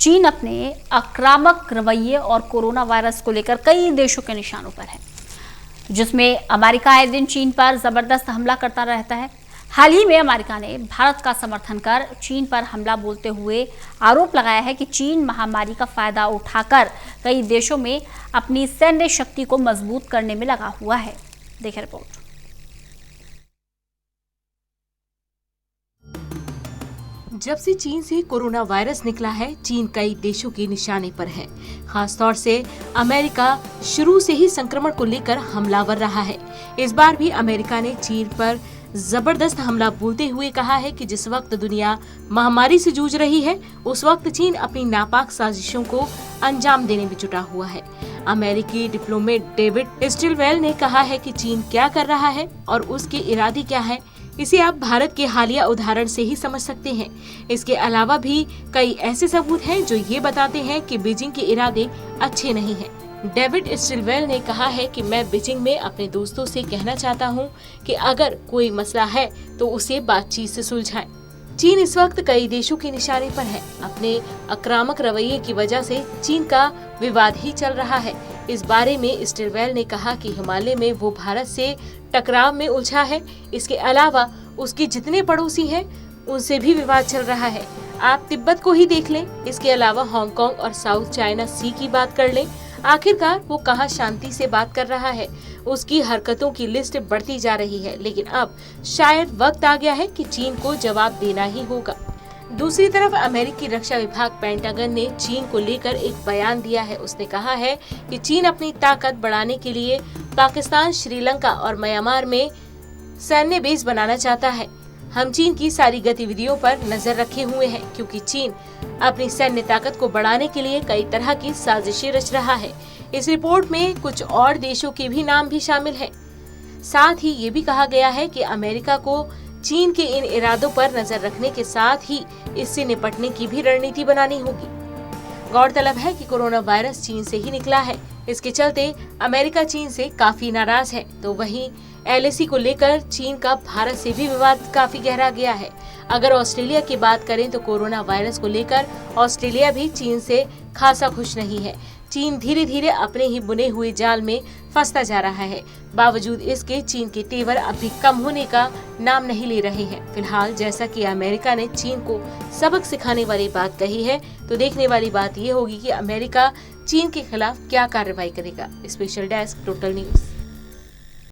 चीन अपने आक्रामक रवैये और कोरोना वायरस को लेकर कई देशों के निशानों पर है, जिसमें अमेरिका आए दिन चीन पर जबरदस्त हमला करता रहता है। हाल ही में अमेरिका ने भारत का समर्थन कर चीन पर हमला बोलते हुए आरोप लगाया है कि चीन महामारी का फायदा उठाकर कई देशों में अपनी सैन्य शक्ति को मजबूत करने में लगा हुआ है। देखिए रिपोर्ट। जब से चीन से कोरोना वायरस निकला है, चीन कई देशों के निशाने पर है। खास तौर से अमेरिका शुरू से ही संक्रमण को लेकर हमलावर रहा है। इस बार भी अमेरिका ने चीन पर जबरदस्त हमला बोलते हुए कहा है कि जिस वक्त दुनिया महामारी से जूझ रही है, उस वक्त चीन अपनी नापाक साजिशों को अंजाम देने में जुटा हुआ है। अमेरिकी डिप्लोमेट डेविड स्टिलवेल ने कहा है कि चीन क्या कर रहा है और उसके इरादे क्या है, इसे आप भारत के हालिया उदाहरण से ही समझ सकते हैं। इसके अलावा भी कई ऐसे सबूत हैं जो ये बताते हैं कि बीजिंग के इरादे अच्छे नहीं हैं। डेविड स्टिलवेल ने कहा है कि मैं बीजिंग में अपने दोस्तों से कहना चाहता हूं कि अगर कोई मसला है तो उसे बातचीत से सुलझाएं। चीन इस वक्त कई देशों के निशाने पर है। अपने आक्रामक रवैये की वजह से चीन का विवाद ही चल रहा है। इस बारे में स्टिलवेल ने कहा कि हिमालय में वो भारत से टकराव में उलझा है। इसके अलावा उसके जितने पड़ोसी हैं उनसे भी विवाद चल रहा है। आप तिब्बत को ही देख लें। इसके अलावा हांगकांग और साउथ चाइना सी की बात कर लें। आखिरकार वो कहाँ शांति से बात कर रहा है। उसकी हरकतों की लिस्ट बढ़ती जा रही है, लेकिन अब शायद वक्त आ गया है कि चीन को जवाब देना ही होगा। दूसरी तरफ अमेरिकी रक्षा विभाग पेंटागन ने चीन को लेकर एक बयान दिया है। उसने कहा है कि चीन अपनी ताकत बढ़ाने के लिए पाकिस्तान, श्रीलंका और म्यांमार में सैन्य बेस बनाना चाहता है। हम चीन की सारी गतिविधियों पर नजर रखे हुए हैं, क्योंकि चीन अपनी सैन्य ताकत को बढ़ाने के लिए कई तरह की साजिशें रच रहा है। इस रिपोर्ट में कुछ और देशों के भी नाम भी शामिल हैं। साथ ही ये भी कहा गया है कि अमेरिका को चीन के इन इरादों पर नजर रखने के साथ ही इससे निपटने की भी रणनीति बनानी होगी। गौरतलब है कि कोरोना वायरस चीन से ही निकला है। इसके चलते अमेरिका चीन से काफी नाराज है। तो वहीं LAC को लेकर चीन का भारत से भी विवाद काफी गहरा गया है। अगर ऑस्ट्रेलिया की बात करें तो कोरोना वायरस को लेकर ऑस्ट्रेलिया भी चीन से खासा खुश नहीं है। चीन धीरे धीरे अपने ही बुने हुए जाल में फंसता जा रहा है। बावजूद इसके चीन के तेवर अभी कम होने का नाम नहीं ले रहे हैं। फिलहाल जैसा कि अमेरिका ने चीन को सबक सिखाने वाली बात कही है, तो देखने वाली बात ये होगी कि अमेरिका चीन के खिलाफ क्या कार्रवाई करेगा। Special desk, total news.